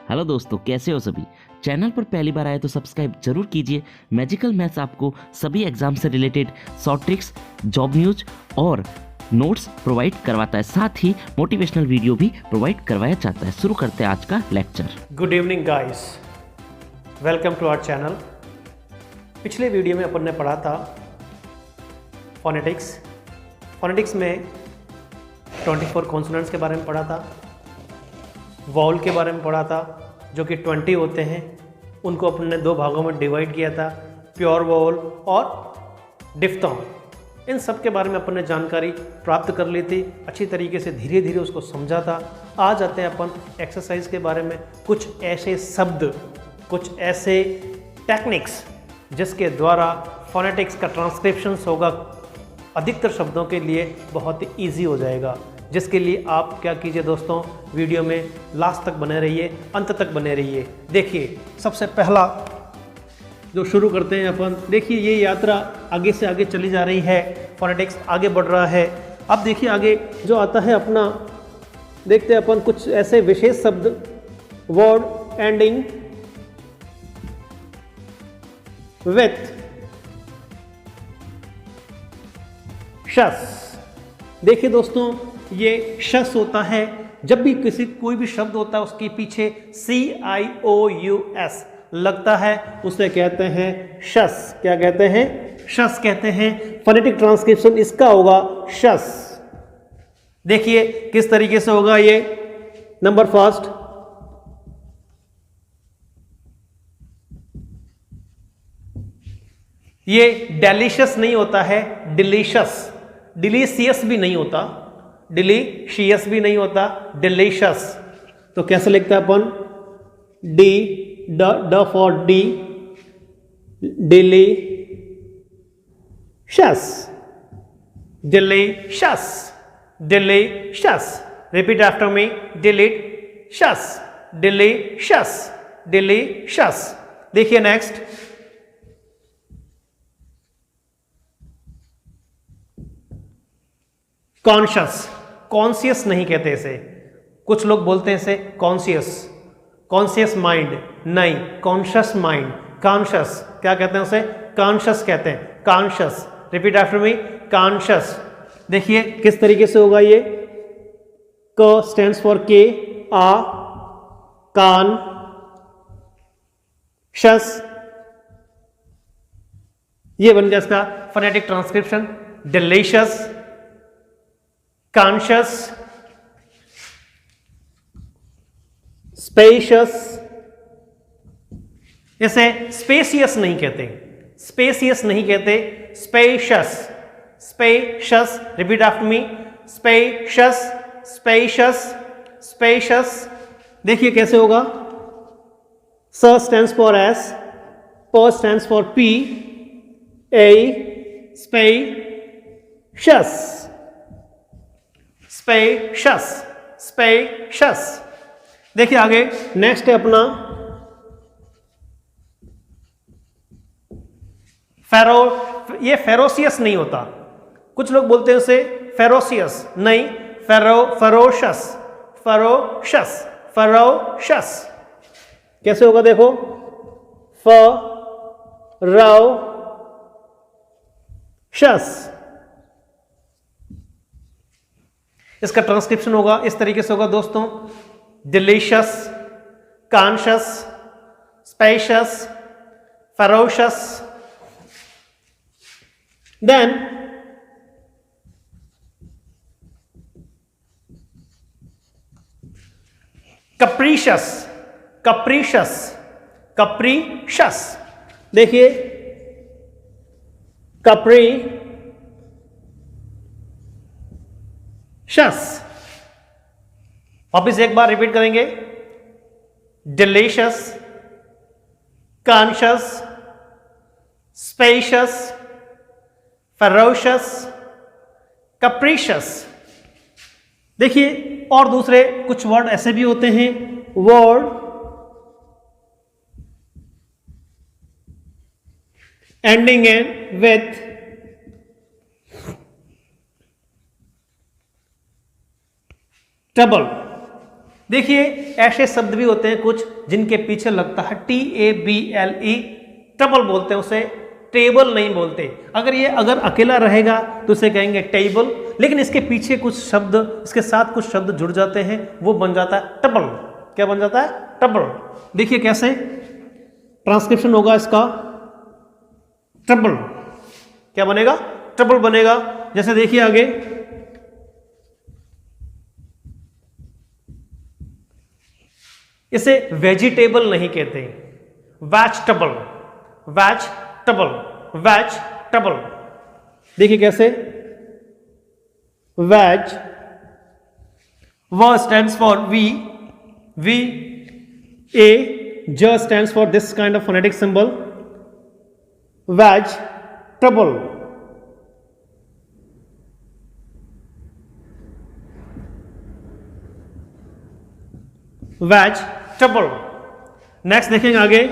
Hello दोस्तों, कैसे हो सभी। चैनल पर पहली बार आए तो सब्सक्राइब जरूर कीजिए। मैजिकल मैथ्स आपको सभी एग्जाम से related short tricks, job news और नोट्स प्रोवाइड करवाता है। साथ ही मोटिवेशनल वीडियो भी प्रोवाइड करवाया जाता है। शुरू करते हैं आज का lecture. Good evening guys, welcome to our channel. पिछले वीडियो में अपन ने पढ़ा था फोनेटिक्स। फोनेटिक्स में 24 कॉन्सोनेंट्स के बारे में पढ़ा था, वॉवल के बारे में पढ़ा था जो कि 20 होते हैं। उनको अपन ने दो भागों में डिवाइड किया था, प्योर वॉवल और डिफ्थोंग। इन सब के बारे में अपन ने जानकारी प्राप्त कर ली थी, अच्छी तरीके से धीरे धीरे उसको समझा था। आज आते हैं अपन एक्सरसाइज के बारे में। कुछ ऐसे शब्द, कुछ ऐसे टेक्निक्स जिसके द्वारा फोनेटिक्स का ट्रांसक्रिप्शन होगा, अधिकतर शब्दों के लिए बहुत ही ईजी हो जाएगा। जिसके लिए आप क्या कीजिए दोस्तों, वीडियो में लास्ट तक बने रहिए, अंत तक बने रहिए। देखिए, सबसे पहला जो शुरू करते हैं अपन, देखिए ये यात्रा आगे से आगे चली जा रही है, फोनेटिक्स आगे बढ़ रहा है। अब देखिए आगे जो आता है अपना, देखते हैं अपन कुछ ऐसे विशेष शब्द, वर्ड एंडिंग विथ शस। देखिए दोस्तों, ये शस होता है जब भी कोई भी शब्द होता है उसके पीछे CIOUS लगता है, उसे कहते हैं शस। क्या कहते हैं? शस कहते हैं। फोनेटिक ट्रांसक्रिप्शन इसका होगा शस। देखिए किस तरीके से होगा ये। नंबर फर्स्ट, ये डेलिशियस नहीं होता है, डिलीशियस। डिलीशियस भी नहीं होता, डिलीशियस भी नहीं होता, डिलीशियस। तो कैसे लिखते हैं अपन? ड for D, delicious, delicious, delicious. Repeat after me, delicious, delicious, delicious. देखिए नेक्स्ट, कॉन्शियस। कॉन्शियस नहीं कहते इसे, कुछ लोग बोलते हैं इसे कॉन्शियस। कॉन्शियस माइंड नहीं, कॉन्शियस माइंड। कॉन्शियस क्या कहते हैं उसे? कॉन्शियस कहते हैं, कॉन्शियस। रिपीट आफ्टर मी, कॉन्शियस। देखिए किस तरीके से होगा ये। क स्टैंड्स फॉर के, आ, कान, शस। ये बन गया इसका phonetic transcription. Delicious, conscious, spacious. इसे स्पेसियस नहीं कहते, स्पेसियस नहीं कहते, स्पेशियस, स्पेशियस। रिपीट आफ्टर मी, स्पेशियस, स्पेशियस, स्पेशियस। देखिए कैसे होगा। स स्टैंड्स फॉर एस, प stands for P, A, spacious, spacious, spacious. देखिए आगे नेक्स्ट है अपना फेरो। ये फेरोसियस नहीं होता, कुछ लोग बोलते हैं उसे फेरोसियस, नहीं, फेरोशस, फेरोशस, फेरोशस। कैसे होगा देखो, फ रो शस। इसका ट्रांसक्रिप्शन होगा इस तरीके से होगा दोस्तों, डिलीशियस, कॉन्शियस, स्पेशियस, फेरोशस। देन कैप्रिशियस, कैप्रिशियस, कैप्रिशियस। देखिए कैप्री शस। वापिस एक बार रिपीट करेंगे, डिलीशियस, कॉन्शियस, स्पेशियस, फेरोशियस, कैप्रिशियस। देखिए और दूसरे कुछ वर्ड ऐसे भी होते हैं, word ending in with trouble. देखिए ऐसे शब्द भी होते हैं कुछ जिनके पीछे लगता है TABLE, ट्रबल बोलते हैं उसे, टेबल नहीं बोलते। अगर अकेला रहेगा तो उसे कहेंगे टेबल, लेकिन इसके पीछे कुछ शब्द, इसके साथ कुछ शब्द जुड़ जाते हैं, वो बन जाता है ट्रबल। क्या बन जाता है? ट्रबल। देखिए कैसे ट्रांसक्रिप्शन होगा इसका, ट्रबल। क्या बनेगा? ट्रबल बनेगा। जैसे देखिए आगे, इसे वेजिटेबल नहीं कहते, वेजिटेबल, वेजिटेबल, वेजिटेबल। देखिए कैसे, वेज, व stands for V, A, j stands for this kind of phonetic symbol, vegetable, vegetable। Next देखेंगे आगे,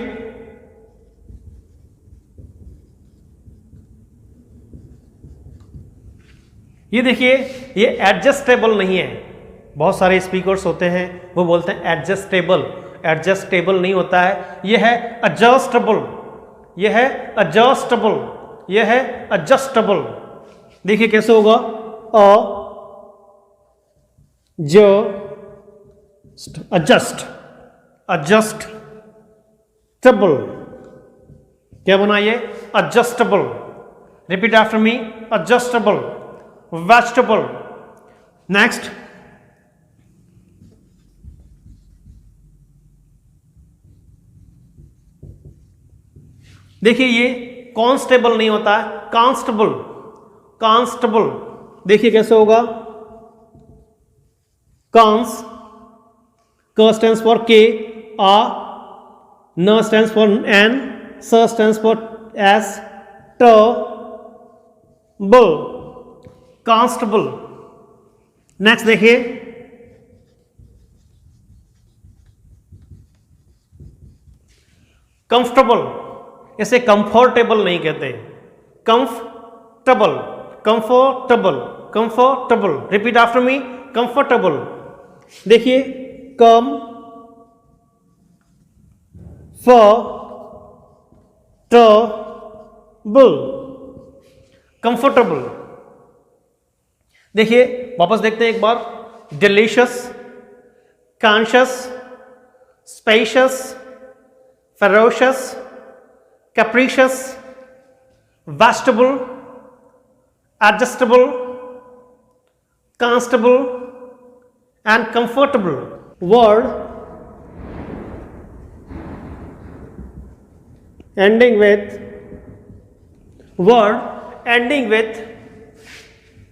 ये देखिए, ये एडजस्टेबल नहीं है। बहुत सारे स्पीकर्स होते हैं वो बोलते हैं एडजस्टेबल, एडजस्टेबल नहीं होता है, यह है एडजस्टेबल, यह है एडजस्टेबल, यह है एडजस्टेबल। देखिए कैसे होगा, एडजस्ट, एडजस्ट टेबल। क्या बना ये? एडजस्टेबल। रिपीट आफ्टर मी, एडजस्टेबल, वेजिटेबल। नेक्स्ट, देखिए ये कांस्टेबल नहीं होता है, कांस्टेबल, कांस्टेबल। देखिए कैसे होगा, कांस, क स्टैंड्स फॉर के, आ, न स्टैंड्स फॉर एन, स स्टैंड्स फॉर एस, ट, बल, कांस्टेबल। नेक्स्ट देखिए, कंफर्टेबल, इसे कंफर्टेबल नहीं कहते, comfortable, comfortable, comfortable. Repeat after me, comfortable. देखिए, कम, बल, कंफर्टेबल। देखिए वापस देखते हैं एक बार, delicious, conscious, spacious, ferocious, capricious, vegetable, adjustable, constable, and comfortable. Word ending with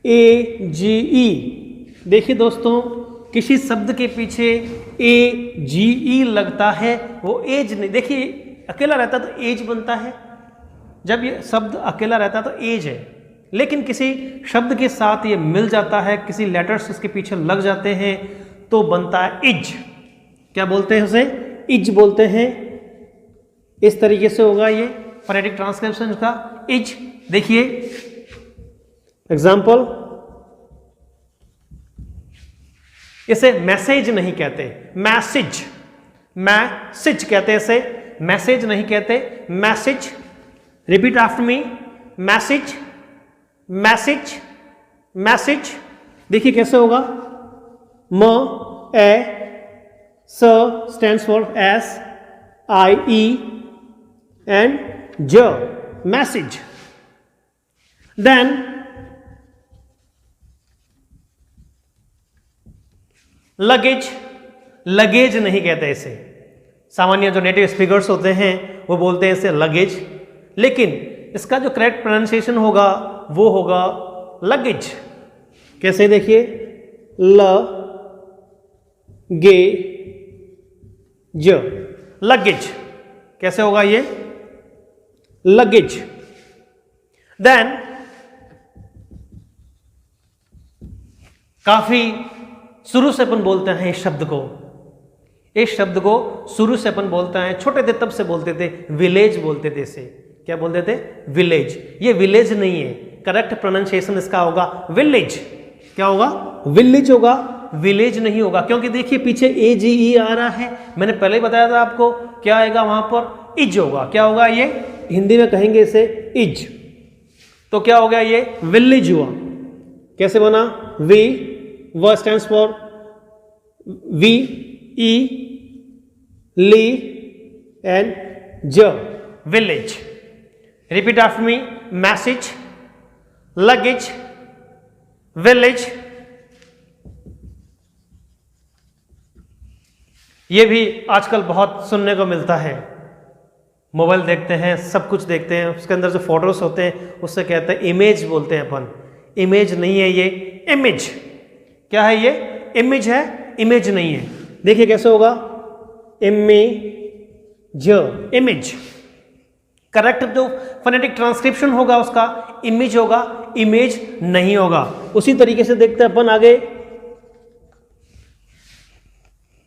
AGE। देखिए दोस्तों, किसी शब्द के पीछे AGE लगता है, वो एज नहीं। देखिए अकेला रहता तो एज बनता है, जब ये शब्द अकेला रहता तो एज है, लेकिन किसी शब्द के साथ ये मिल जाता है, किसी लेटर्स उसके पीछे लग जाते हैं तो बनता है इज। क्या बोलते हैं उसे? इज बोलते हैं। इस तरीके से होगा ये फोनेटिक ट्रांसक्रिप्शन का, इज। देखिए एग्जाम्पल, इसे मैसेज नहीं कहते, मैसेज, मैसेज कहते हैं इसे, मैसेज नहीं कहते, message. Repeat after me, message, message, message. देखिए कैसे होगा, म, ए, स stands for S, I, E and ज, मैसेज। देन लगेज, लगेज नहीं कहते इसे। सामान्य जो नेटिव स्पीकर्स होते हैं वो बोलते हैं इसे लगेज, लेकिन इसका जो करेक्ट प्रोनाउंसिएशन होगा वो होगा लगेज। कैसे? देखिए, ल, गे, ज, लगेज। कैसे होगा ये? लगेज। देन काफी शुरू से अपन बोलते हैं इस शब्द को, इस शब्द को शुरू से अपन बोलते हैं, छोटे थे तब से बोलते थे, विलेज बोलते थे इसे। क्या बोलते थे? विलेज। ये विलेज नहीं है, करेक्ट प्रोनाउंसिएशन इसका होगा विलेज। क्या होगा? विलेज होगा, विलेज नहीं होगा, क्योंकि देखिए पीछे AGE आ रहा है, मैंने पहले ही बताया था आपको, क्या आएगा वहां पर, इज होगा। क्या होगा ये, हिंदी में कहेंगे इसे इज, तो क्या हो गया ये विलेज हुआ। कैसे बना, वी, व स्टैंड्स फॉर वी, ई, ली एंड ज, village. Repeat after me, message, luggage, village. ये भी आजकल बहुत सुनने को मिलता है, मोबाइल देखते हैं, सब कुछ देखते हैं, उसके अंदर जो फोटोज होते हैं उससे कहते हैं इमेज, बोलते हैं अपन। इमेज नहीं है ये, इमेज। क्या है ये, इमेज है, इमेज नहीं है। देखिए कैसे होगा, इमेज, इमेज। करेक्ट जो फोनेटिक ट्रांसक्रिप्शन होगा उसका इमेज होगा, इमेज नहीं होगा। उसी तरीके से देखते हैं अपन आगे,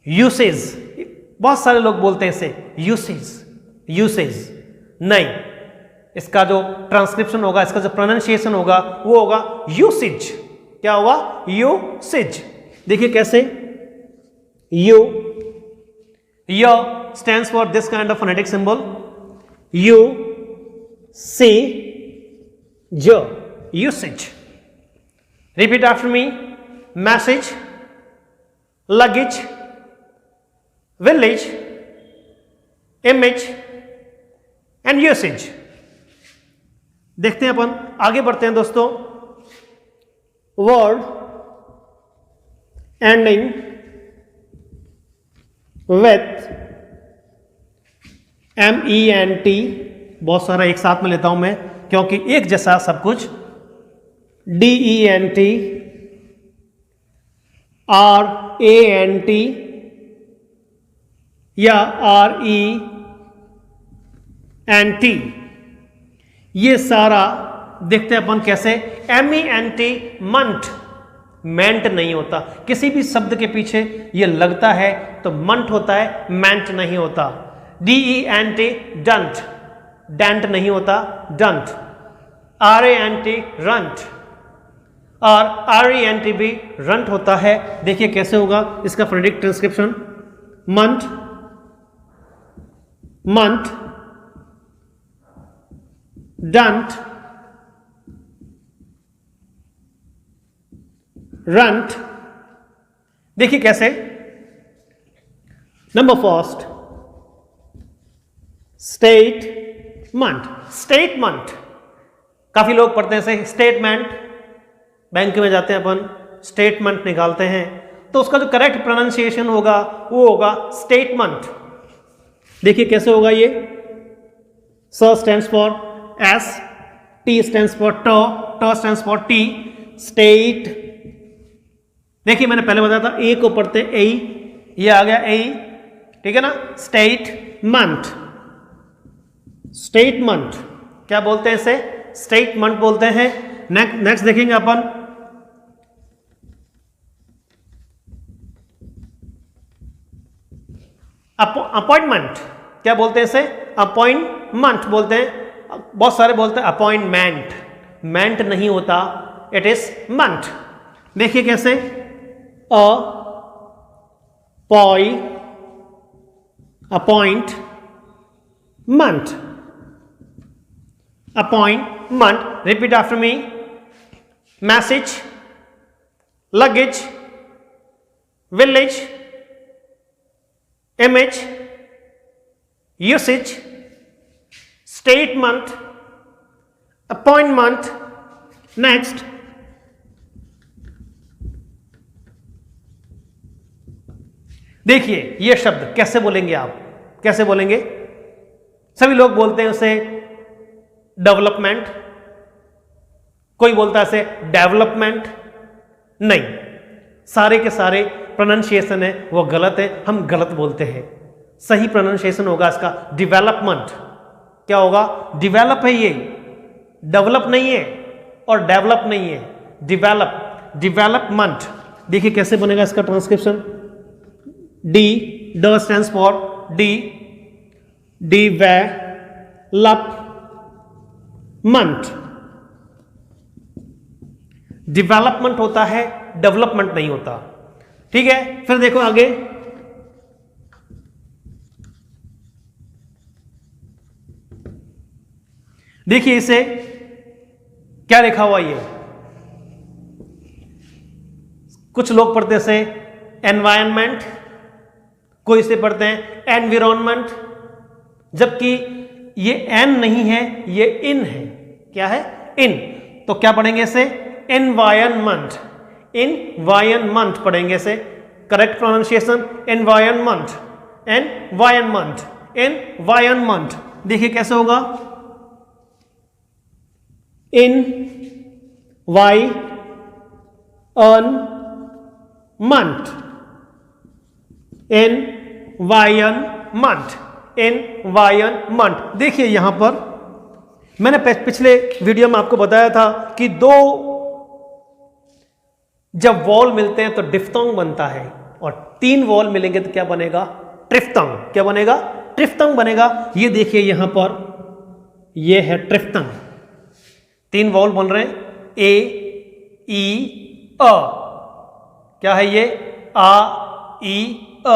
यूसेज। बहुत सारे लोग बोलते हैं इसे यूसेज, यूसेज नहीं, इसका जो ट्रांसक्रिप्शन होगा, इसका जो प्रोनाउंसिएशन होगा वो होगा यूसेज। क्या होगा, यूसेज। देखिए कैसे, यू, य stands for this kind of phonetic symbol, U, सी, ज, usage. Repeat after me, message, luggage, village, image and usage. देखते हैं अपन, आगे बढ़ते हैं दोस्तों। वर्ड एंडिंग विथ MENT, बहुत सारा एक साथ में लेता हूं मैं क्योंकि एक जैसा सब कुछ, DENT, RANT या RENT, ये सारा देखते हैं अपन कैसे। MENT, मंथ, मेंट नहीं होता, किसी भी शब्द के पीछे ये लगता है तो मंथ होता है, मेंट नहीं होता। DENT, डंट, डेंट नहीं होता, डंट। RANT, रंट, और RENT भी रंट होता है। देखिए कैसे होगा इसका phonetic transcription, month, month, don't, runt. देखिए कैसे, नंबर फर्स्ट, स्टेटमेंट, स्टेटमेंट। काफी लोग पढ़ते हैं इसे स्टेटमेंट, बैंक में जाते हैं अपन, स्टेटमेंट निकालते हैं, तो उसका जो करेक्ट प्रोनाउंसिएशन होगा वो होगा स्टेटमेंट। देखिए कैसे होगा ये, स stands for S, T stands for ट, ट स्टैंड्स फॉर टी, स्टेट। देखिए मैंने पहले बताया था ए को पढ़ते ए, ये आ गया ए, ठीक है ना। स्टेटमेंट, स्टेटमेंट क्या बोलते हैं इसे, स्टेटमेंट बोलते हैं। नेक्स्ट देखेंगे अपन, अपॉइंटमेंट, क्या बोलते हैं इसे, अपॉइंटमेंट बोलते हैं। बहुत सारे बोलते हैं अपॉइंटमेंट, मेंट नहीं होता, इट इज मंथ। देखिए कैसे, appoint, month, appointment. Repeat after me, message, luggage, village, image, usage, statement, appointment. Next, देखिए ये शब्द कैसे बोलेंगे आप, कैसे बोलेंगे। सभी लोग बोलते हैं उसे डेवलपमेंट, कोई बोलता है इसे डेवलपमेंट, नहीं, सारे के सारे प्रोनाउंसिएशन है वो गलत है, हम गलत बोलते हैं। सही प्रोनाउंसिएशन होगा इसका डिवेलपमेंट। क्या होगा, डिवेलप है ये, डेवलप नहीं है और डेवलप नहीं है, डिवेलप, डिवेलपमेंट। देखिए कैसे बनेगा इसका ट्रांसक्रिप्शन, डी, ड stands for D, development. Development होता है, डेवलपमेंट नहीं होता। ठीक है, फिर देखो आगे, देखिए इसे क्या लिखा हुआ ये, कुछ लोग पढ़ते से एनवायरनमेंट, कोई इसे पढ़ते हैं एनवायरनमेंट, जबकि ये एन नहीं है, ये इन है। क्या है? इन। तो क्या पढ़ेंगे इसे? एनवायरनमेंट, एनवायरनमेंट पढ़ेंगे इसे। Correct pronunciation environment, environment, environment. देखिए कैसे होगा, इन वाई अन मंथ, एनवायरनमेंट, एनवायरनमेंट। देखिए यहां पर मैंने पिछले वीडियो में आपको बताया था कि दो जब वॉल मिलते हैं तो डिफ्थोंग बनता है, और 3 वॉल मिलेंगे तो क्या बनेगा? ट्रिफ्थोंग। क्या बनेगा? ट्रिफ्थोंग बनेगा। ये देखिए यहां पर ये है ट्रिफ्थोंग, 3 वॉल बन रहे हैं, ए ई अ। क्या है ये? आ ई अ,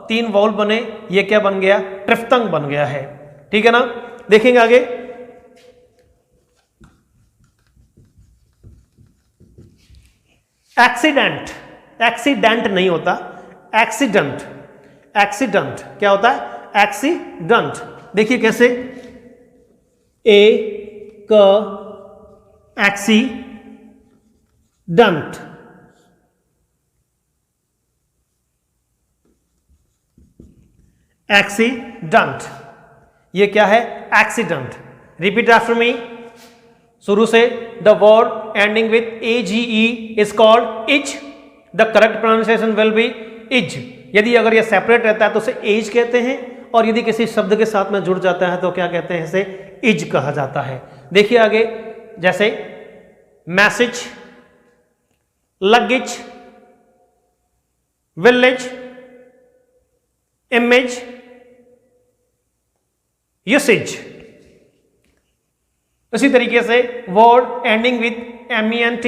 3 वॉल बने, ये क्या बन गया? ट्रिफ्थोंग बन गया है। ठीक है ना? देखेंगे आगे, एक्सीडेंट, एक्सीडेंट नहीं होता, एक्सीडेंट, एक्सीडेंट क्या होता है? एक्सीडेंट। देखिए कैसे, ए क एक्सीडेंट, एक्सीडेंट, ये क्या है? एक्सीडेंट। रिपीट आफ्टर मी, शुरू से, the word ending with A G E is called is, the correct pronunciation will be is. यदि अगर ये सेपरेट रहता है तो उसे एज कहते हैं, और यदि किसी शब्द के साथ में जुड़ जाता है तो क्या कहते हैं? इसे इज कहा जाता है। देखिए आगे, जैसे message, luggage, village, image, usage. उसी तरीके से word ending with MENT,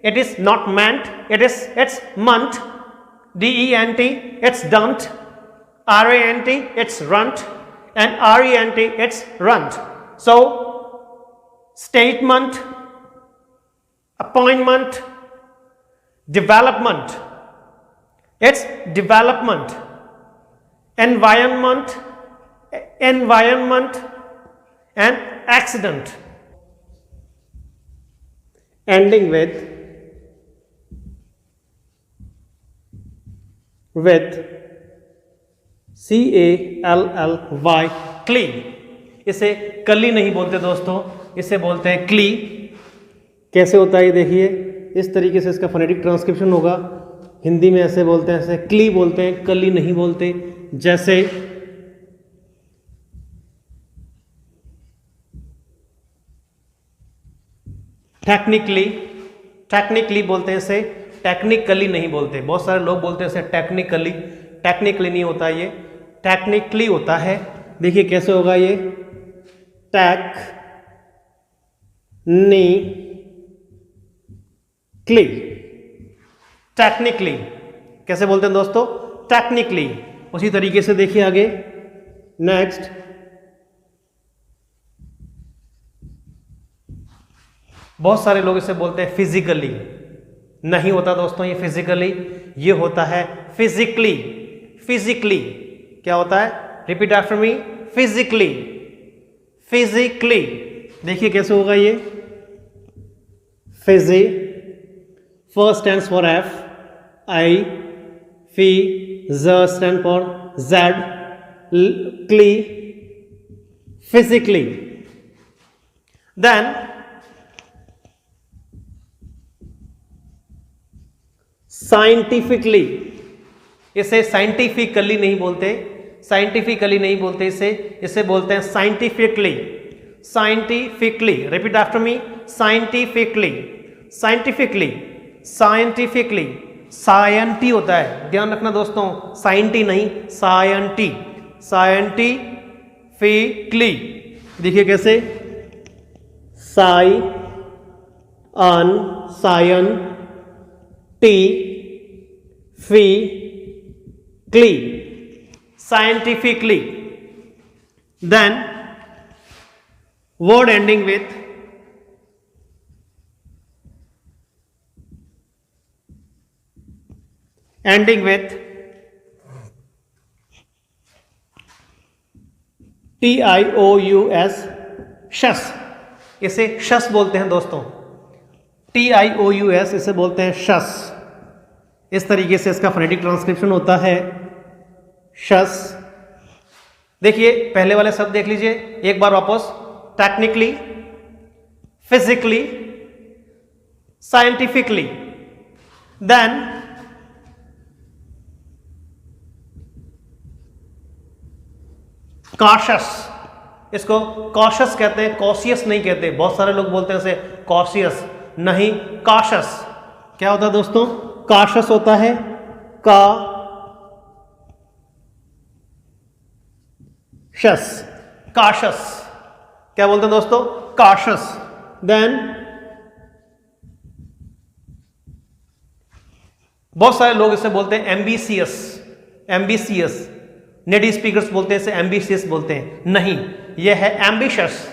it is not meant, it's month, DENT, it's don't, RANT, it's runt, and RENT, it's runt. So statement, appointment, development, it's development, environment, and accident. Ending with CALLY, क्ली। इसे कली नहीं बोलते दोस्तों, इसे बोलते हैं क्ली। कैसे होता है ये देखिए, इस तरीके से इसका फोनेटिक ट्रांसक्रिप्शन होगा। हिंदी में ऐसे बोलते हैं, ऐसे क्ली बोलते हैं, कली नहीं बोलते। जैसे टेक्निकली, टेक्निकली बोलते हैं इसे, टेक्निकली नहीं बोलते। बहुत सारे लोग बोलते हैं इसे टेक्निकली, टेक्निकली नहीं होता, ये टेक्निकली होता है। देखिए कैसे होगा ये, टेक्निकली, टेक्निकली कैसे बोलते हैं दोस्तों? टेक्निकली। उसी तरीके से देखिए आगे, नेक्स्ट बहुत सारे लोग इसे बोलते हैं फिजिकली। नहीं होता दोस्तों ये फिजिकली, ये होता है फिजिकली। फिजिकली क्या होता है? Repeat after me, physically, physically. देखिए कैसे होगा ये, फिजी, first stands for F, I, फी, ज स्टैंड फॉर जेड, क्ली, फिजिकली। देन साइंटिफिकली, इसे साइंटिफिकली नहीं बोलते, साइंटिफिकली नहीं बोलते इसे बोलते हैं scientifically, scientifically. Repeat after me, scientifically, scientifically, scientifically. साइंटी होता है, ध्यान रखना दोस्तों, साइंटी नहीं, साइंटी, साइंटिफिकली। देखिए कैसे, साई अन, सायन टी, scientifically. Then word ending with TIOUS, शस, इसे शस बोलते हैं दोस्तों। TIOUS इसे बोलते हैं शस। इस तरीके से इसका फोनेटिक ट्रांसक्रिप्शन होता है शस। देखिए पहले वाले शब्द देख लीजिए एक बार वापस। Technically, physically, scientifically, then cautious, इसको कॉशस कहते हैं, कॉशियस नहीं कहते। बहुत सारे लोग बोलते हैं इसे कॉशियस, नहीं कॉशस। क्या होता है दोस्तों? कॉशस होता है कॉशस। क्या बोलते हैं दोस्तों? कॉशस। देन बहुत सारे लोग इसे बोलते हैं एम्बिशियस। नेटिव स्पीकर्स बोलते हैं इसे एम्बिशियस बोलते हैं, नहीं यह है एम्बिशस।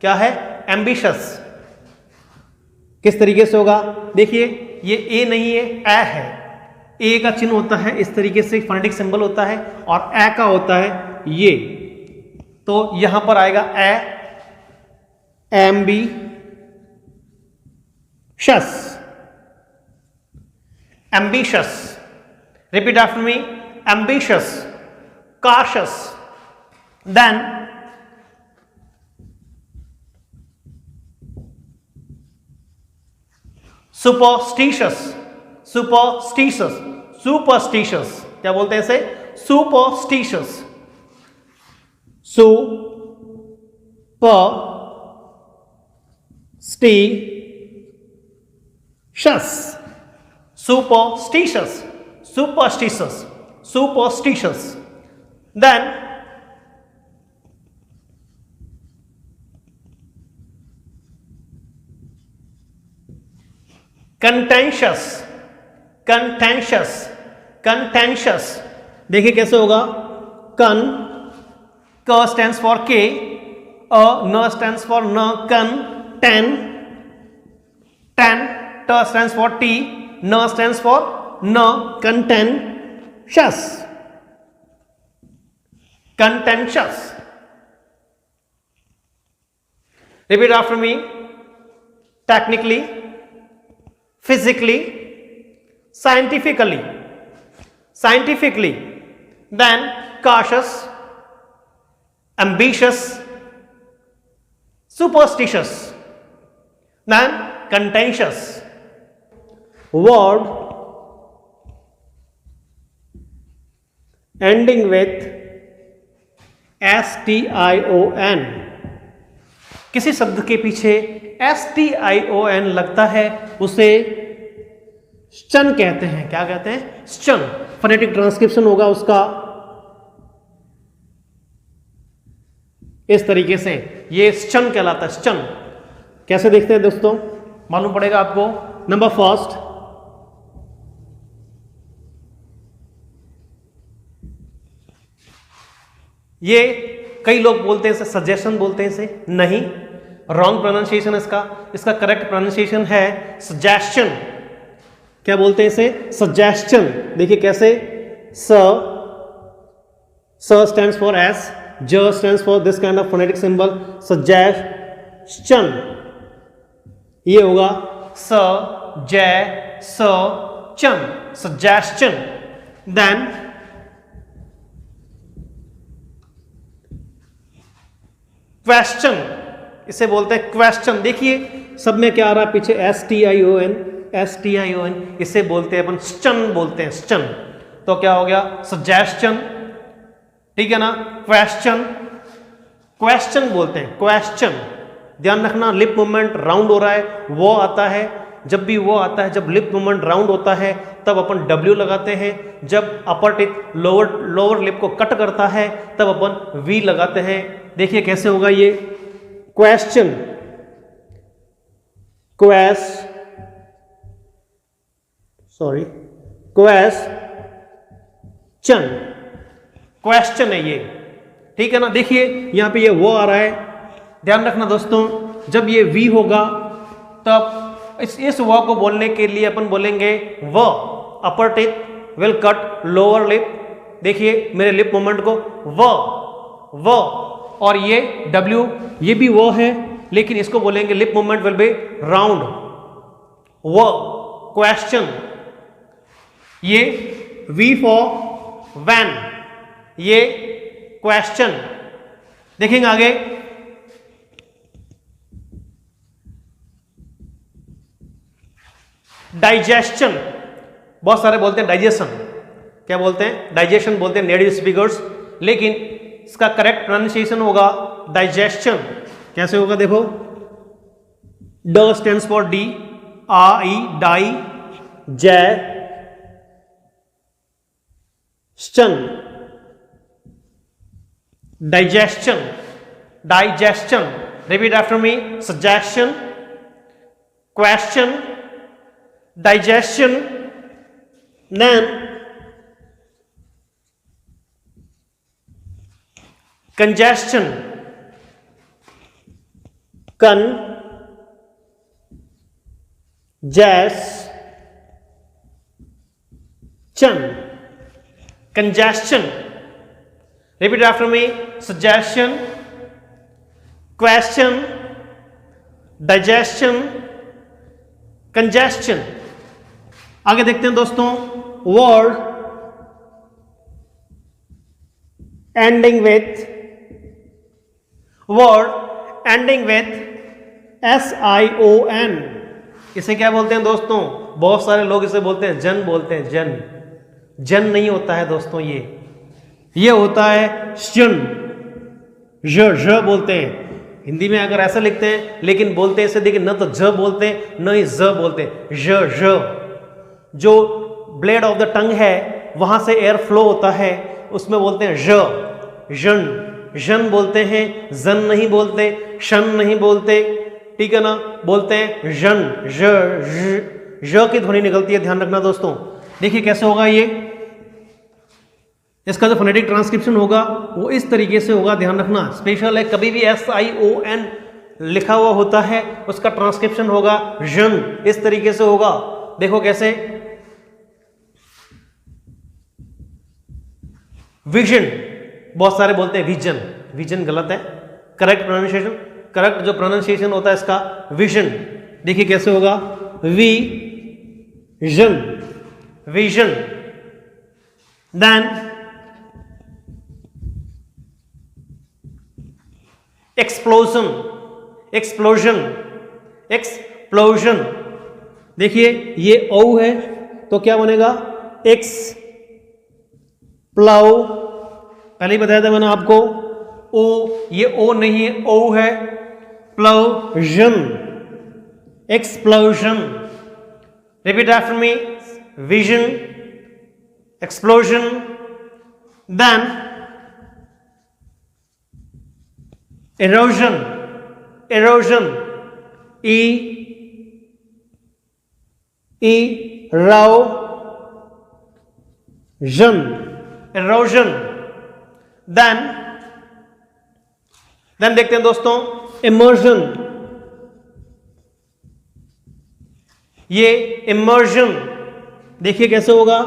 क्या है? एम्बिशस। किस तरीके से होगा? देखिए ये ए नहीं है, ए है। ए का चिन्ह होता है इस तरीके से, फोनेटिक सिंबल होता है, और ए का होता है ये। तो यहां पर आएगा A, ambitious. Repeat after me, ambitious, cautious, then superstitious। क्या बोलते हैं इसे? superstitious। superstitious। Then contentious। देखिए कैसे होगा? क stands for K, न stands for न, ten, t stands for T, न stands for न, contentious। Repeat after me, technically, physically, scientifically, then cautious, ambitious, superstitious, then contentious। Word ending with STION। किसी शब्द के पीछे STION लगता है उसे शन कहते हैं। क्या कहते हैं? शन। फोनेटिक ट्रांसक्रिप्शन होगा उसका इस तरीके से, ये शन कहलाता है। शन कैसे देखते हैं दोस्तों? मालूम पड़ेगा आपको। नंबर फर्स्ट, ये कई लोग बोलते हैं इसे सजेशन बोलते हैं इसे, नहीं, रॉन्ग प्रोनाउंसिएशन इसका करेक्ट प्रोनाउंसिएशन है सजेशन। क्या बोलते हैं इसे? सजेशन। देखिए कैसे? स स्टैंड्स फॉर एस, ज stands for this kind of phonetic symbol, suggestion. ये होगा स ज स चन, सजेशन। देन क्वेश्चन, इसे बोलते हैं क्वेश्चन। देखिए सब में क्या आ रहा है पीछे? STION। इसे बोलते हैं अपन स्टन बोलते हैं, स्टन। तो क्या हो गया? सजेशन, ठीक है ना? क्वेश्चन बोलते हैं, क्वेश्चन। ध्यान रखना, लिप मूवमेंट राउंड हो रहा है, वो आता है। जब भी वो आता है, जब लिप मूवमेंट राउंड होता है तब अपन W लगाते हैं। जब अपर टिप लोअर लिप को कट करता है तब अपन V लगाते हैं। देखिए कैसे होगा ये? क्वेश्चन, क्वेश्चन, क्वेश्चन है ये, ठीक है ना। देखिए यहां पे ये वो आ रहा है, ध्यान रखना दोस्तों, जब ये वी होगा तब इस व को बोलने के लिए अपन बोलेंगे व, upper tip will cut lower lip, देखिए मेरे लिप मोमेंट को व, और ये W ये भी वो है, लेकिन इसको बोलेंगे lip moment will be round, व क्वेश्चन। ये V फॉर वैन, ये क्वेश्चन। देखेंगे आगे, डाइजेशन, बहुत सारे बोलते हैं डाइजेशन, क्या बोलते हैं, डाइजेशन बोलते हैं नेटिव स्पीकर्स, लेकिन इसका करेक्ट प्रोनाउंसिएशन होगा डाइजेशन। कैसे होगा देखो, ड stands for D, I die, jay shun, digestion, digestion, repeat after me, suggestion, question, digestion, then congestion, congestion, repeat after me, suggestion, question, digestion, congestion। आगे देखते हैं दोस्तों, word ending with, word ending with SION, इसे क्या बोलते हैं दोस्तों, बहुत सारे लोग इसे बोलते हैं जन, बोलते हैं जन, जन नहीं होता है दोस्तों, ये होता है शन, ज बोलते हैं हिंदी में अगर ऐसा लिखते हैं, लेकिन बोलते हैं इसे, देखिए न तो ज बोलते हैं न ही ज बोलते हैं, ज। जो ब्लेड ऑफ द टंग है वहां से एयर फ्लो होता है, उसमें बोलते हैं जन, जन बोलते हैं, जन नहीं बोलते, शन नहीं बोलते, ठीक है ना, बोलते हैं जन, ज की ध्वनि निकलती है, ध्यान रखना दोस्तों। देखिए कैसे होगा ये, इसका जो फोनेटिक ट्रांसक्रिप्शन होगा वो इस तरीके से होगा, ध्यान रखना, स्पेशल है, कभी भी SION लिखा हुआ होता है उसका ट्रांसक्रिप्शन होगा जन, इस तरीके से होगा। देखो कैसे, विजन, बहुत सारे बोलते हैं विजन, विजन गलत है, करेक्ट प्रोनाउंसिएशन, करेक्ट जो प्रोनाउंसिएशन होता है इसका विजन। देखिए कैसे होगा, vision, vision, then explosion, explosion, explosion. देखिए ये ओ है तो क्या बनेगा, एक्स प्लाउ, पहले ही बताया था मैंने आपको, ओ, ये ओ नहीं है, ओ है, plosion, explosion. Repeat after me, vision, explosion, then erosion, erosion, erosion, erosion, then देखते हैं दोस्तों, immersion, ये immersion, देखिए कैसे होगा,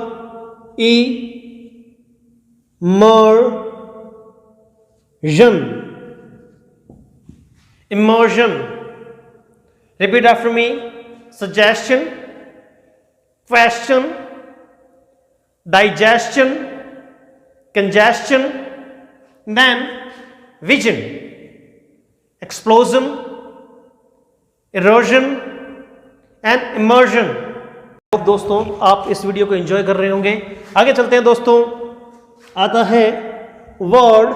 immersion, immersion, repeat after me, suggestion, question, digestion, congestion, then vision, explosion, erosion and immersion। दोस्तों आप इस वीडियो को एंजॉय कर रहे होंगे, आगे चलते हैं दोस्तों। आता है वर्ड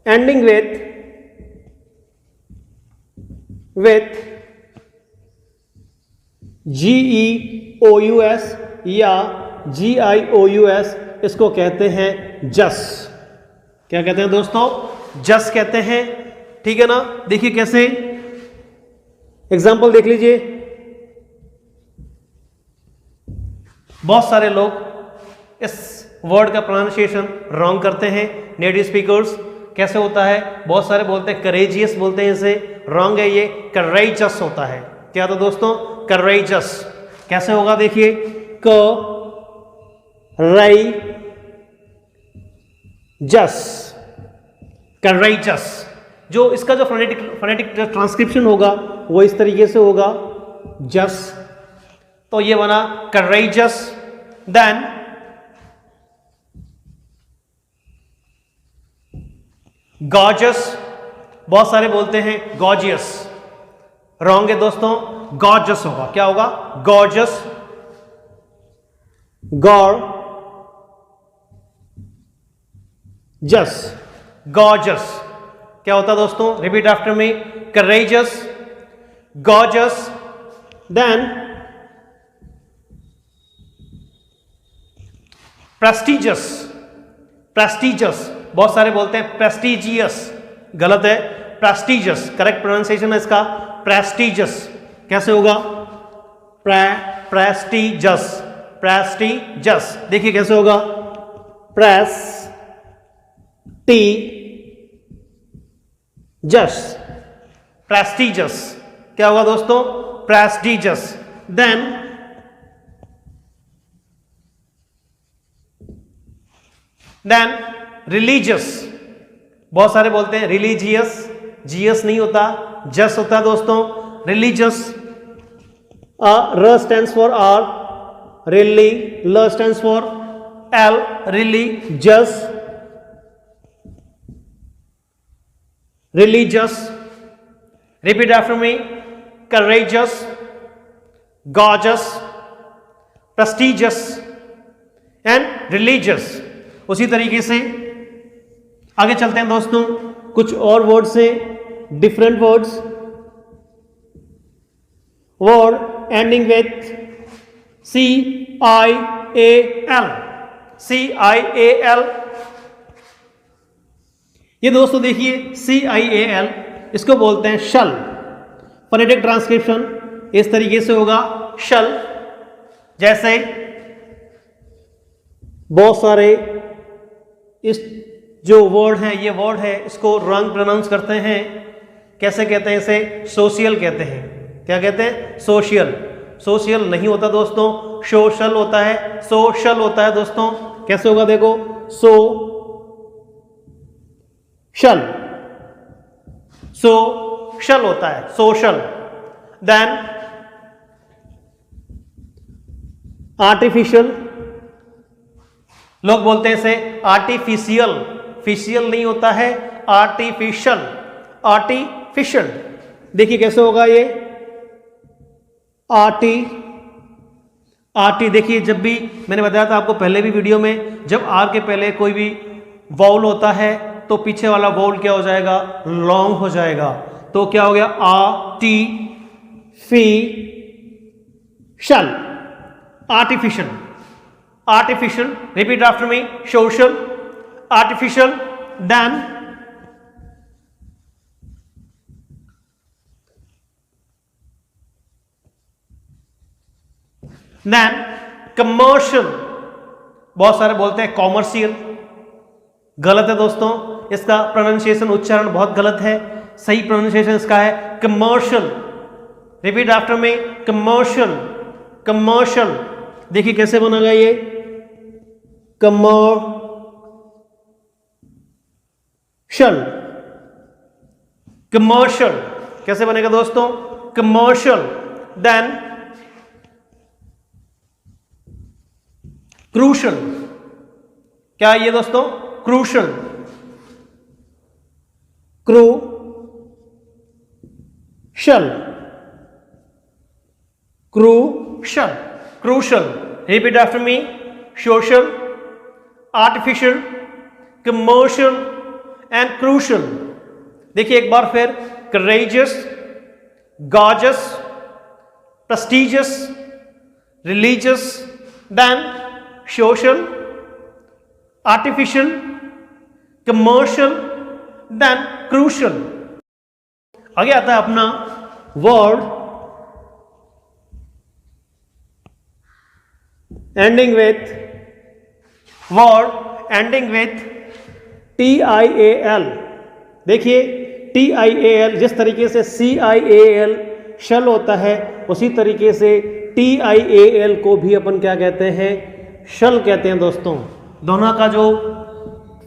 एंडिंग विथ GEOUS या GIOUS, इसको कहते हैं जस। क्या कहते हैं दोस्तों, जस कहते हैं, ठीक है ना। देखिए कैसे, एग्जाम्पल देख लीजिए, बहुत सारे लोग इस वर्ड का प्रोनाउंसिएशन रॉन्ग करते हैं। नेटिव स्पीकर्स कैसे होता है, बहुत सारे बोलते हैं करेजियस बोलते हैं, इसे रॉन्ग है, ये करेजस होता है। क्या था दोस्तों, करेजस। कैसे होगा देखिए, करेजस। जो इसका जो फोनेटिक ट्रांसक्रिप्शन होगा वो इस तरीके से होगा, जस, तो ये बना करेजस। देन गॉर्जियस, बहुत सारे बोलते हैं गॉर्जियस, रॉन्ग है दोस्तों, गॉर्जियस होगा। क्या होगा, गॉर्जियस, गॉर्जियस। क्या होता है दोस्तों, repeat after me, courageous, gorgeous, then prestigious. Prestigious, बहुत सारे बोलते हैं प्रेस्टिजियस, गलत है, प्रेस्टिजियस। करेक्ट प्रोनाउंसिएशन है इसका प्रेस्टिजियस। कैसे होगा, प्रेस्टिजस, प्रेस्टिजस। देखिए कैसे होगा, प्रेस्टिजस। क्या होगा दोस्तों, प्रेस्टिजस। देन रिलीजियस, बहुत सारे बोलते हैं रिलीजियस, जीएस नहीं होता, जस होता है दोस्तों, रिलीजियस। र स्टैंड्स फॉर आर, रिली, ल stands for L, religious, religious. Repeat after me, courageous, gorgeous, prestigious and religious. उसी तरीके से आगे चलते हैं दोस्तों, कुछ और वर्ड्स से, different words, word ending with CIAL, CIAL। ये दोस्तों देखिए CIAL, इसको बोलते हैं शल। फोनेटिक ट्रांसक्रिप्शन इस तरीके से होगा, शल। जैसे बहुत सारे इस जो वर्ड है, ये वर्ड है, इसको रॉन्ग प्रोनाउंस करते हैं। कैसे कहते हैं इसे, सोशियल कहते हैं। क्या कहते हैं, सोशियल। सोशियल नहीं होता दोस्तों, सोशल होता है, सोशल होता है दोस्तों। कैसे होगा देखो, शल, सोशल होता है, सोशल। देन आर्टिफिशियल, लोग बोलते हैं इसे आर्टिफिशियल, फिशियल नहीं होता है, आर्टिफिशियल, आर्टिफिशियल। देखिए कैसे होगा ये, आर्टी। देखिए जब भी मैंने बताया था आपको पहले भी वीडियो में, जब आर के पहले कोई भी वाउल होता है तो पीछे वाला वाउल क्या हो जाएगा, लॉन्ग हो जाएगा। तो क्या हो गया, artificial, artificial, artificial. Repeat after me, social, artificial. Then commercial, बहुत सारे बोलते हैं कॉमर्शियल, गलत है दोस्तों। इसका प्रोनाउंसिएशन, उच्चारण बहुत गलत है। सही प्रोनाउंसिएशन इसका है कमर्शियल। रिपीट आफ्टर मी, कमर्शियल, कमर्शियल। देखिए कैसे बनेगा ये, कमर्शियल, कमर्शियल। कैसे बनेगा दोस्तों, कमर्शियल। देन क्रूशल, क्या है ये दोस्तों, crucial, crucial, crucial, crucial. Repeat after me, social, artificial, commercial and crucial. देखिए एक बार फिर, courageous, gorgeous, prestigious, religious, then social, artificial, commercial, then crucial. आगे आता है अपना word ending with word ending with TIAL। देखिए TIAL जिस तरीके से CIAL शल होता है उसी तरीके से TIAL को भी अपन क्या कहते हैं, शल कहते हैं दोस्तों। दोनों का जो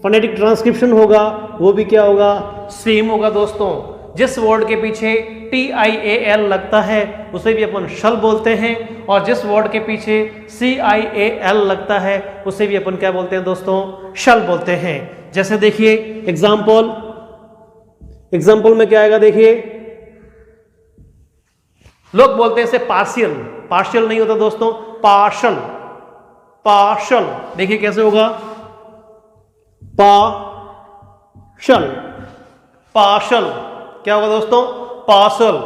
फोनेटिक ट्रांसक्रिप्शन होगा वो भी क्या होगा, सेम होगा दोस्तों। जिस वर्ड के पीछे TIAL लगता है उसे भी अपन शल बोलते हैं, और जिस वर्ड के पीछे CIAL लगता है उसे भी अपन क्या बोलते हैं दोस्तों, शल बोलते हैं। जैसे देखिए एग्जाम्पल में क्या आएगा, देखिए लोग बोलते हैं इसे पार्शियल, पार्शियल नहीं होता दोस्तों, पार्शल, पार्शल। देखिए कैसे होगा, पार्शल, पार्शल क्या होगा दोस्तों, पार्सल।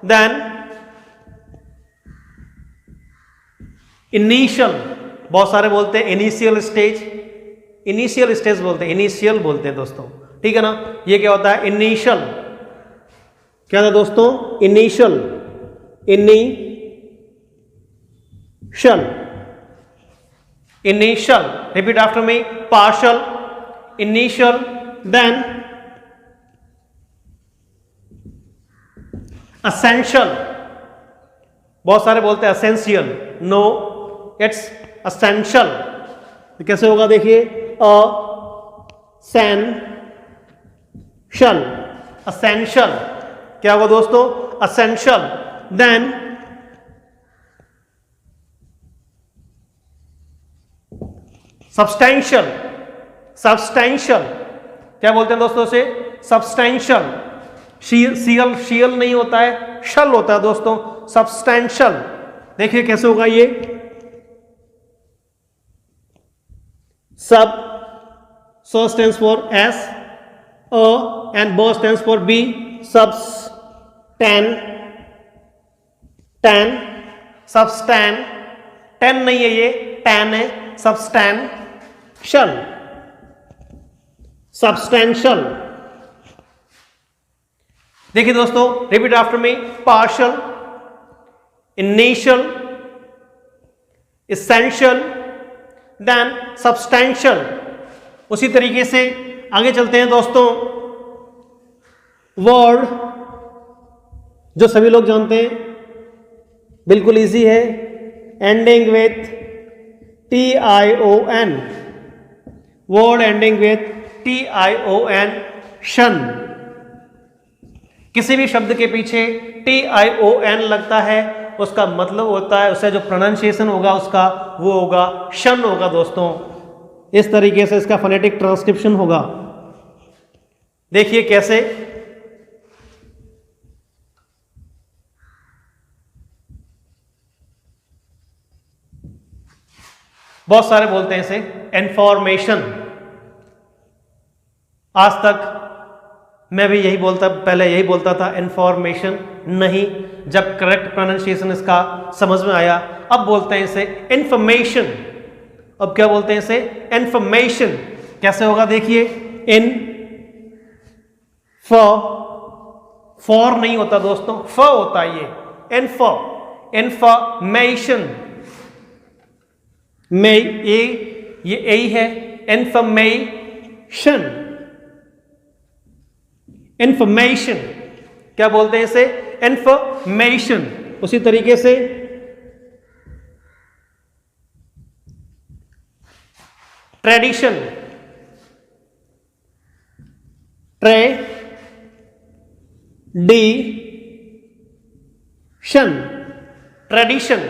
देन इनिशियल, बहुत सारे बोलते हैं इनिशियल स्टेज, इनिशियल स्टेज बोलते हैं, इनिशियल बोलते हैं दोस्तों, ठीक है ना। ये क्या होता है, इनिशियल, क्या था दोस्तों, initial, initial, initial. Repeat after me, partial, initial, then essential, बहुत सारे बोलते हैं असेंशियल, नो इट्स असेंशियल। तो कैसे होगा देखिए, असेंशियल, असेंशियल क्या होगा दोस्तों, असेंशियल। देन सब्सटेंशियल, सब्सटेंशियल क्या बोलते हैं दोस्तों से, सब्सटेंशियल। शीयल, शीयल नहीं होता है, शल होता है दोस्तों, सब्सटेंशियल। देखिए कैसे होगा ये, सब, so stands for S, O and B stands for B, substan, tan, substan, tan नहीं है ये, tan है, substantial, substantial। देखिए दोस्तों, repeat after me, partial, initial, essential, then substantial. उसी तरीके से आगे चलते हैं दोस्तों, वर्ड जो सभी लोग जानते हैं, बिल्कुल इजी है, ending with TION, word ending with TION, शन। किसी भी शब्द के पीछे TION लगता है उसका मतलब होता है, उससे जो प्रोनाउंसिएशन होगा उसका वो होगा शन होगा दोस्तों। इस तरीके से इसका फोनेटिक ट्रांसक्रिप्शन होगा। देखिए कैसे, बहुत सारे बोलते हैं इसे इंफॉर्मेशन। आज तक मैं भी यही बोलता, पहले यही बोलता था इंफॉर्मेशन, नहीं, जब करेक्ट प्रोनाउंसिएशन इसका समझ में आया अब बोलते हैं इसे इंफॉर्मेशन। अब क्या बोलते हैं इसे, इंफॉर्मेशन। कैसे होगा देखिए, इन फॉर नहीं होता दोस्तों, फ होता है ये, इंफॉर्मेशन में ये ए है, इंफॉर्मेशन, इंफॉर्मेशन क्या बोलते हैं इसे, इंफॉर्मेशन। उसी तरीके से ट्रेडिशन, ट्रेडिशन, ट्रेडिशन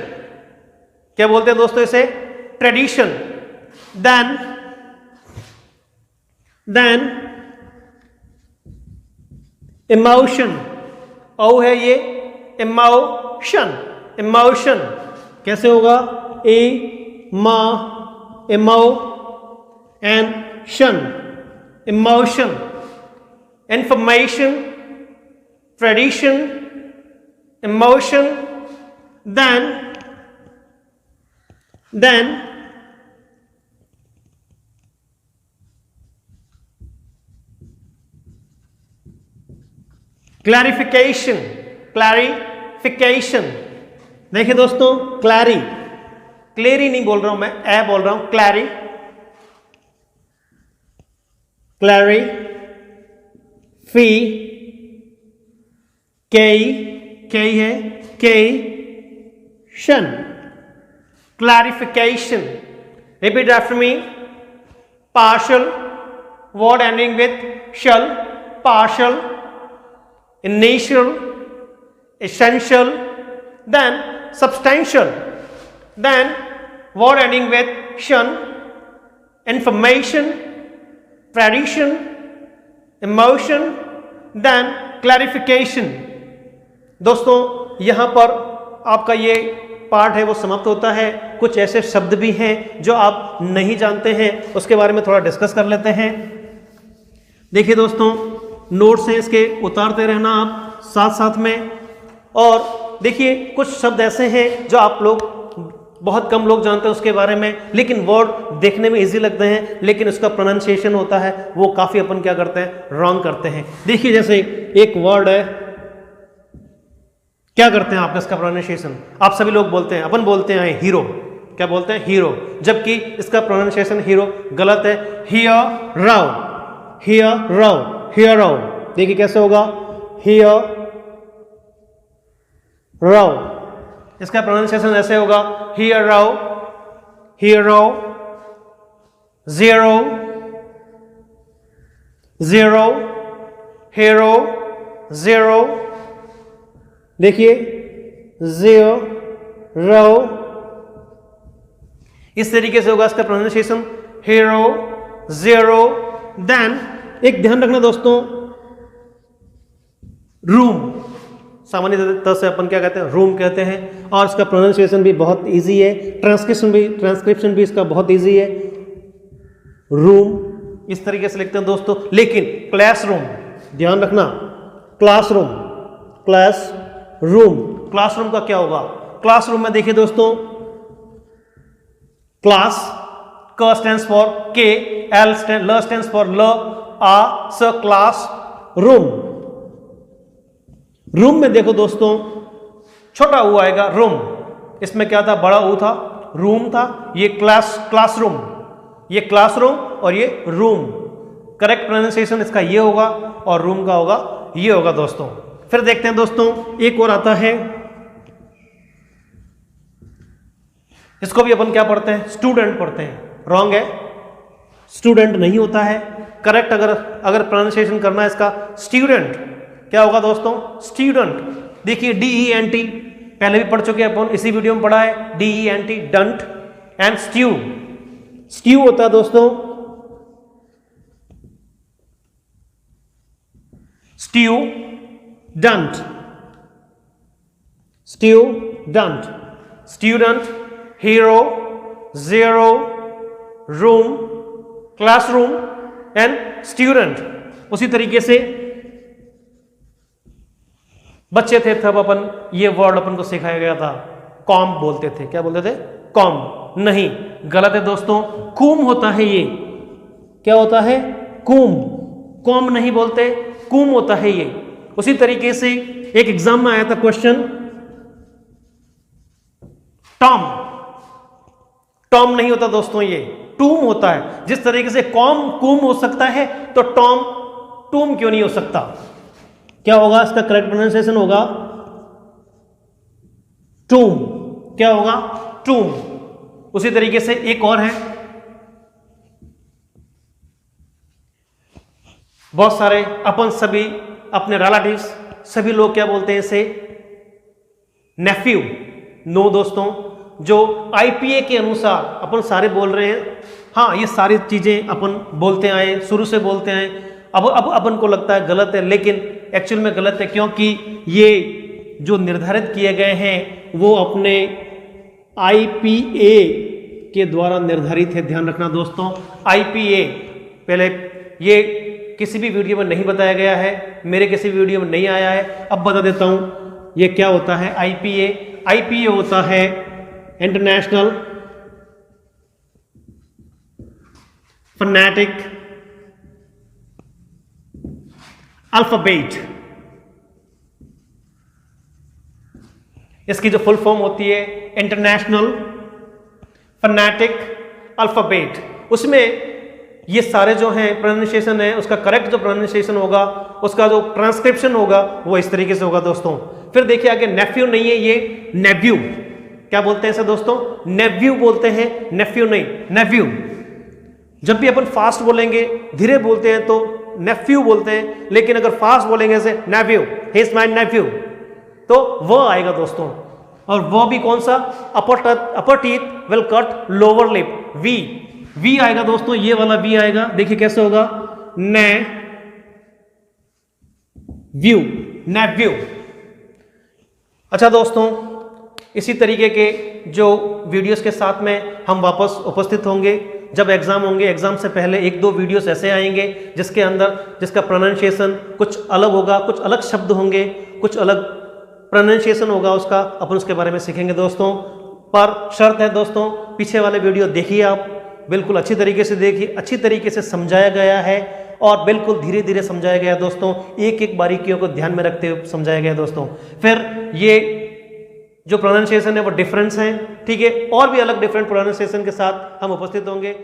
क्या बोलते हैं दोस्तों इसे, ट्रेडिशन। देन इमोशन, ओ है ये, इमोशन, इमोशन कैसे होगा, emotion, emotion, information, tradition, emotion, then clarification, clarification. देखिए दोस्तों, क्लेरी नहीं बोल रहा हूं मैं, ए बोल रहा हूं, क्लैरी, क्लैरी, फी, केई, केई है, केई, शन, clarification. Repeat after me. Partial, word ending with shall, partial, initial, essential, then substantial, then word ending with shun, information, tradition, emotion, then clarification. दोस्तों यहां पर आपका ये पार्ट है वो समाप्त होता है। कुछ ऐसे शब्द भी हैं जो आप नहीं जानते हैं, उसके बारे में थोड़ा डिस्कस कर लेते हैं। देखिए दोस्तों, नोट्स हैं इसके, उतारते रहना आप साथ साथ में। और देखिए कुछ शब्द ऐसे हैं जो आप लोग बहुत कम लोग जानते हैं उसके बारे में, लेकिन वर्ड देखने में इजी लगते हैं, लेकिन उसका प्रोनाउंसिएशन होता है वो काफ़ी अपन क्या करते हैं, रॉन्ग करते हैं। देखिए जैसे एक वर्ड है, क्या करते हैं आप इसका प्रोनाउंसिएशन, आप सभी लोग बोलते हैं, अपन बोलते हैं हीरो, क्या बोलते हैं, हीरो, जबकि इसका प्रोनाउंसिएशन हीरो गलत है, here Rao, here Rao, here Rao. देखिए कैसे होगा, हियर राव, इसका प्रोनाउंसिएशन ऐसे होगा, here Rao, here Rao, zero, zero, hero, zero. देखिए जीरो, रो, इस तरीके से होगा इसका प्रोनाउंसिएशन, हीरो, जीरो। देन एक ध्यान रखना दोस्तों, रूम, सामान्यतः से अपन क्या कहते हैं, रूम कहते हैं, और इसका प्रोनाउंसिएशन भी बहुत इजी है, ट्रांसक्रिप्शन भी इसका बहुत इजी है, रूम इस तरीके से लिखते हैं दोस्तों। लेकिन क्लासरूम, ध्यान रखना, क्लासरूम, क्लास रूम, क्लासरूम का क्या होगा, क्लासरूम में देखिए दोस्तों, क्लास, क स्टैंड्स फॉर के, एल ल स्टैंड्स फॉर ल, आ स, क्लास, रूम। रूम में देखो दोस्तों, छोटा ऊ आएगा रूम, इसमें क्या था, बड़ा ऊ था, रूम था, ये क्लासरूम, ये क्लासरूम और ये रूम। करेक्ट प्रोनाउंसिएशन इसका ये होगा और रूम का होगा ये होगा दोस्तों। फिर देखते हैं दोस्तों, एक और आता है, इसको भी अपन क्या पढ़ते हैं, स्टूडेंट पढ़ते हैं, रॉन्ग है, स्टूडेंट नहीं होता है। करेक्ट अगर प्रोनाउंसिएशन करना है इसका, स्टूडेंट, क्या होगा दोस्तों, स्टूडेंट। देखिए DENT पहले भी पढ़ चुके हैं अपन, इसी वीडियो में पढ़ा है, DENT, don't, and stew, stew होता है दोस्तों, stew, don't, student, student, hero, zero, room, classroom and student. उसी तरीके से बच्चे थे तब अपन ये वर्ड अपन को सिखाया गया था, कॉम बोलते थे, क्या बोलते थे, कॉम, नहीं, गलत है दोस्तों, कूम होता है ये, क्या होता है, कूम, कॉम नहीं बोलते, कूम होता है ये। उसी तरीके से एक एग्जाम में आया था क्वेश्चन, टॉम, टॉम नहीं होता दोस्तों, ये टूम होता है। जिस तरीके से कॉम कूम हो सकता है तो टॉम टूम क्यों नहीं हो सकता, क्या होगा इसका करेक्ट प्रोनाउंसिएशन होगा टूम, क्या होगा, टूम। उसी तरीके से एक और है, बहुत सारे अपन सभी अपने रिलेटिव्स सभी लोग क्या बोलते हैं इसे, नेफ्यू। नो दोस्तों, जो IPA के अनुसार अपन सारे बोल रहे हैं, हाँ ये सारी चीजें अपन बोलते आए, शुरू से बोलते आए, अब अपन को लगता है गलत है, लेकिन एक्चुअल में गलत है, क्योंकि ये जो निर्धारित किए गए हैं वो अपने IPA के द्वारा निर्धारित है। ध्यान रखना दोस्तों, IPA पहले ये किसी भी वीडियो में नहीं बताया गया है, मेरे किसी वीडियो में नहीं आया है, अब बता देता हूं ये क्या होता है। IPA होता है इंटरनेशनल फोनेटिक अल्फाबेट। इसकी जो फुल फॉर्म होती है इंटरनेशनल फोनेटिक अल्फाबेट, उसमें ये सारे जो हैं प्रोनाउंसिएशन है, उसका करेक्ट जो प्रोनाउंसिएशन होगा, उसका जो ट्रांसक्रिप्शन होगा वो इस तरीके से होगा दोस्तों। फिर देखिए आगे नेफ्यू नहीं है, ये नेव्यू। क्या बोलते हैं इसे दोस्तों? नेव्यू बोलते हैं, नेफ्यू नहीं, नेव्यू। जब भी अपन फास्ट बोलेंगे, धीरे बोलते हैं तो नेफ्यू बोलते हैं, लेकिन अगर फास्ट बोलेंगे ऐसे nephew, he is my nephew, तो वो आएगा दोस्तों। और वो भी कौन सा? Upper teeth will cut lower lip, V आएगा दोस्तों, ये वाला वी आएगा। देखिए कैसे होगा, ने व्यू, नेव्यू। अच्छा दोस्तों, इसी तरीके के जो वीडियोस के साथ में हम वापस उपस्थित होंगे जब एग्जाम होंगे। एग्जाम से पहले 1-2 वीडियोस ऐसे आएंगे जिसके अंदर जिसका प्रोनाउंसिएशन कुछ अलग होगा, कुछ अलग शब्द होंगे, कुछ अलग प्रोनाउंसिएशन होगा उसका, अपन उसके बारे में सीखेंगे दोस्तों। पर शर्त है दोस्तों, पीछे वाले वीडियो देखिए आप, बिल्कुल अच्छी तरीके से देखिए, अच्छी तरीके से समझाया गया है और बिल्कुल धीरे धीरे समझाया गया है दोस्तों, एक एक बारीकियों को ध्यान में रखते हुए समझाया गया है दोस्तों। फिर ये जो प्रोनाउंसिएशन है वो डिफरेंस है, ठीक है, और भी अलग डिफरेंट प्रोनाउंसिएशन के साथ हम उपस्थित होंगे।